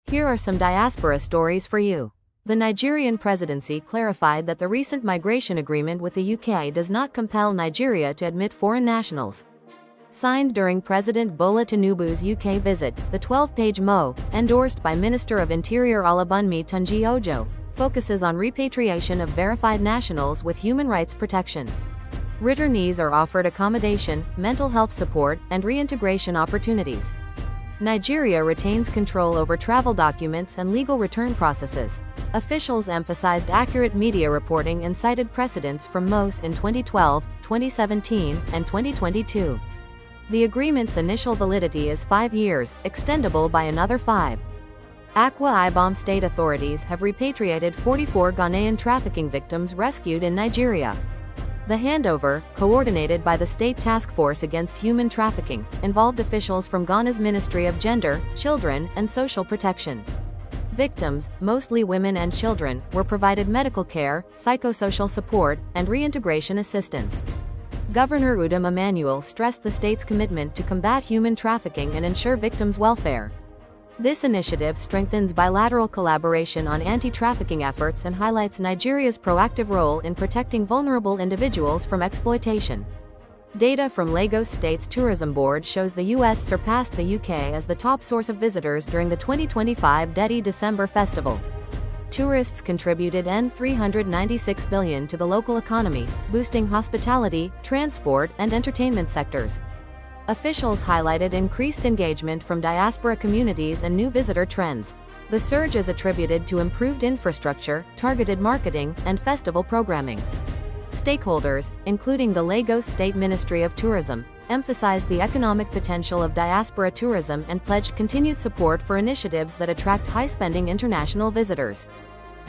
Here are some diaspora stories for you. The Nigerian presidency clarified that the recent migration agreement with the UK does not compel Nigeria to admit foreign nationals. Signed during President Bola Tinubu's UK visit, the 12-page MO, endorsed by Minister of Interior Olabunmi Tunji Ojo, focuses on repatriation of verified nationals with human rights protection. Returnees are offered accommodation, mental health support, and reintegration opportunities. Nigeria retains control over travel documents and legal return processes. Officials emphasized accurate media reporting and cited precedents from MOS in 2012, 2017, and 2022. The agreement's initial validity is 5 years, extendable by another 5. Akwa Ibom state authorities have repatriated 44 Ghanaian trafficking victims rescued in Nigeria. The handover, coordinated by the State Task Force Against Human Trafficking, involved officials from Ghana's Ministry of Gender, Children, and Social Protection. Victims, mostly women and children, were provided medical care, psychosocial support, and reintegration assistance. Governor Udom Emmanuel stressed the state's commitment to combat human trafficking and ensure victims' welfare. This initiative strengthens bilateral collaboration on anti-trafficking efforts and highlights Nigeria's proactive role in protecting vulnerable individuals from exploitation. Data from Lagos State's Tourism Board shows the U.S. surpassed the UK as the top source of visitors during the 2025 Detty December Festival. Tourists contributed $396 billion to the local economy, boosting hospitality, transport, and entertainment sectors. Officials highlighted increased engagement from diaspora communities and new visitor trends. The surge is attributed to improved infrastructure, targeted marketing, and festival programming. Stakeholders, including the Lagos State Ministry of Tourism, emphasized the economic potential of diaspora tourism and pledged continued support for initiatives that attract high-spending international visitors.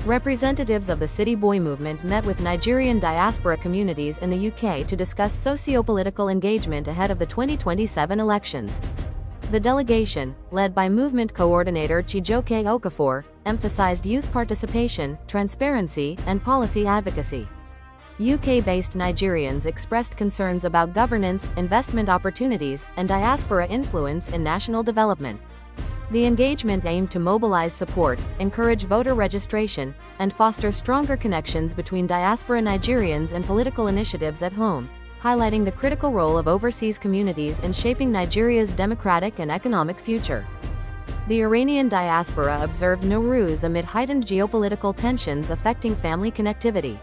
Representatives of the City Boy movement met with Nigerian diaspora communities in the UK to discuss socio-political engagement ahead of the 2027 elections. The delegation, led by movement coordinator Chijoke Okafor, emphasized youth participation, transparency, and policy advocacy. UK-based Nigerians expressed concerns about governance, investment opportunities, and diaspora influence in national development. The engagement aimed to mobilize support, encourage voter registration, and foster stronger connections between diaspora Nigerians and political initiatives at home, highlighting the critical role of overseas communities in shaping Nigeria's democratic and economic future. The Iranian diaspora observed Nowruz amid heightened geopolitical tensions affecting family connectivity.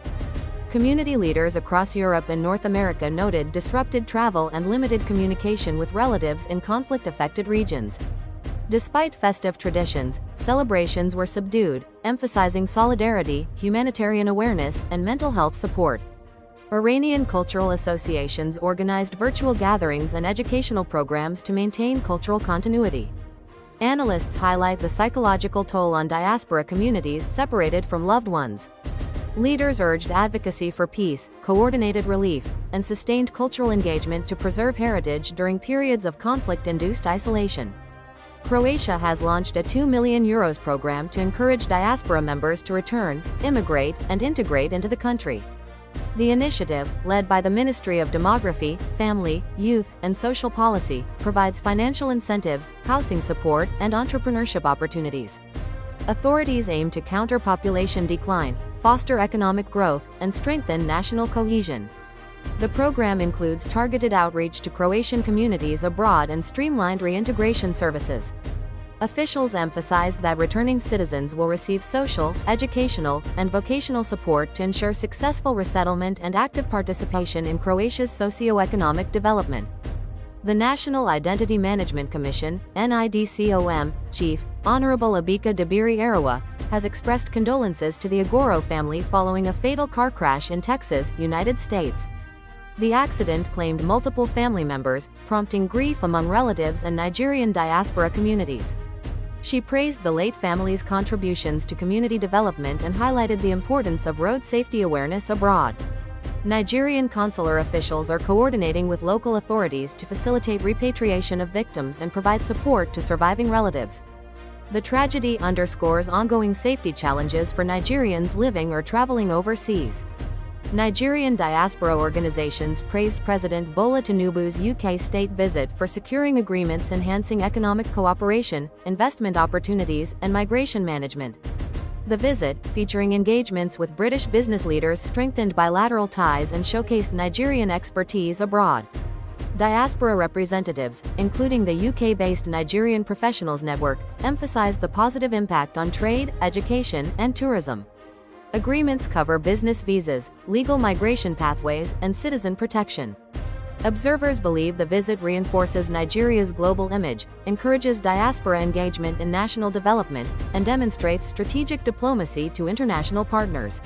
Community leaders across Europe and North America noted disrupted travel and limited communication with relatives in conflict-affected regions. Despite festive traditions, celebrations were subdued, emphasizing solidarity, humanitarian awareness, and mental health support. Iranian cultural associations organized virtual gatherings and educational programs to maintain cultural continuity. Analysts highlight the psychological toll on diaspora communities separated from loved ones. Leaders urged advocacy for peace, coordinated relief, and sustained cultural engagement to preserve heritage during periods of conflict-induced isolation. Croatia has launched a €2 million program to encourage diaspora members to return, immigrate, and integrate into the country. The initiative, led by the Ministry of Demography, Family, Youth, and Social Policy, provides financial incentives, housing support, and entrepreneurship opportunities. Authorities aim to counter population decline, foster economic growth, and strengthen national cohesion. The program includes targeted outreach to Croatian communities abroad and streamlined reintegration services. Officials emphasized that returning citizens will receive social, educational, and vocational support to ensure successful resettlement and active participation in Croatia's socio-economic development. The National Identity Management Commission, NIDCOM, Chief, Honorable Abika Dabiri Arawa, has expressed condolences to the Agoro family following a fatal car crash in Texas, United States. The accident claimed multiple family members, prompting grief among relatives and Nigerian diaspora communities. She praised the late family's contributions to community development and highlighted the importance of road safety awareness abroad. Nigerian consular officials are coordinating with local authorities to facilitate repatriation of victims and provide support to surviving relatives. The tragedy underscores ongoing safety challenges for Nigerians living or traveling overseas. Nigerian diaspora organizations praised President Bola Tinubu's UK state visit for securing agreements enhancing economic cooperation, investment opportunities, and migration management. The visit, featuring engagements with British business leaders, strengthened bilateral ties and showcased Nigerian expertise abroad. Diaspora representatives, including the UK-based Nigerian Professionals Network, emphasized the positive impact on trade, education, and tourism. Agreements cover business visas, legal migration pathways, and citizen protection. Observers believe the visit reinforces Nigeria's global image, encourages diaspora engagement in national development, and demonstrates strategic diplomacy to international partners.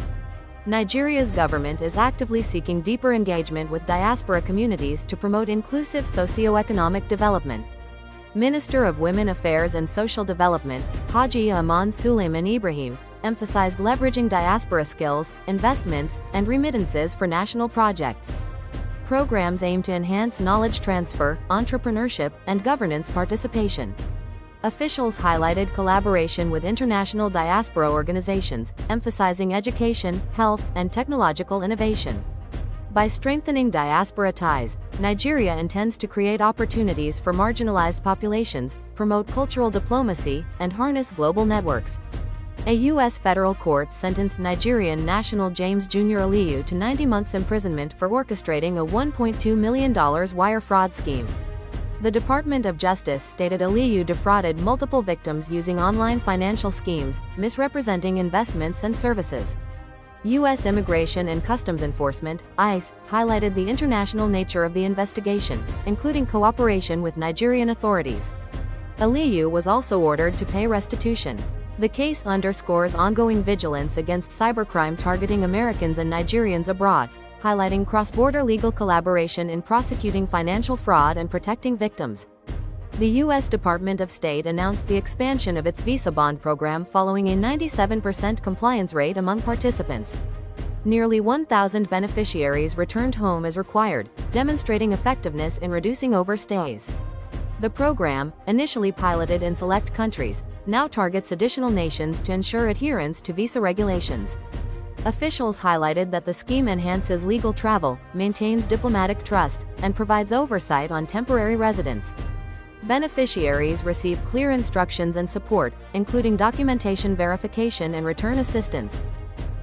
Nigeria's government is actively seeking deeper engagement with diaspora communities to promote inclusive socio-economic development. Minister of Women Affairs and Social Development, Haji Aman Suleiman Ibrahim, emphasized leveraging diaspora skills, investments, and remittances for national projects. Programs aim to enhance knowledge transfer, entrepreneurship, and governance participation. Officials highlighted collaboration with international diaspora organizations, emphasizing education, health, and technological innovation. By strengthening diaspora ties, Nigeria intends to create opportunities for marginalized populations, promote cultural diplomacy, and harness global networks. A U.S. federal court sentenced Nigerian national James Jr. Aliyu to 90 months imprisonment for orchestrating a $1.2 million wire fraud scheme. The Department of Justice stated Aliyu defrauded multiple victims using online financial schemes, misrepresenting investments and services. U.S. Immigration and Customs Enforcement, ICE, highlighted the international nature of the investigation, including cooperation with Nigerian authorities. Aliyu was also ordered to pay restitution. The case underscores ongoing vigilance against cybercrime targeting Americans and Nigerians abroad, highlighting cross-border legal collaboration in prosecuting financial fraud and protecting victims. The U.S. Department of State announced the expansion of its visa bond program following a 97% compliance rate among participants. Nearly 1,000 beneficiaries returned home as required, demonstrating effectiveness in reducing overstays. The program, initially piloted in select countries, now targets additional nations to ensure adherence to visa regulations. Officials highlighted that the scheme enhances legal travel, maintains diplomatic trust, and provides oversight on temporary residence. Beneficiaries receive clear instructions and support, including documentation verification and return assistance.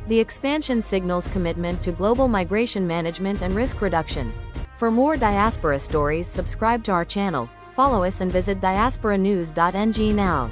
The expansion signals commitment to global migration management and risk reduction. For more diaspora stories, subscribe to our channel, follow us, and visit diasporanews.ng now.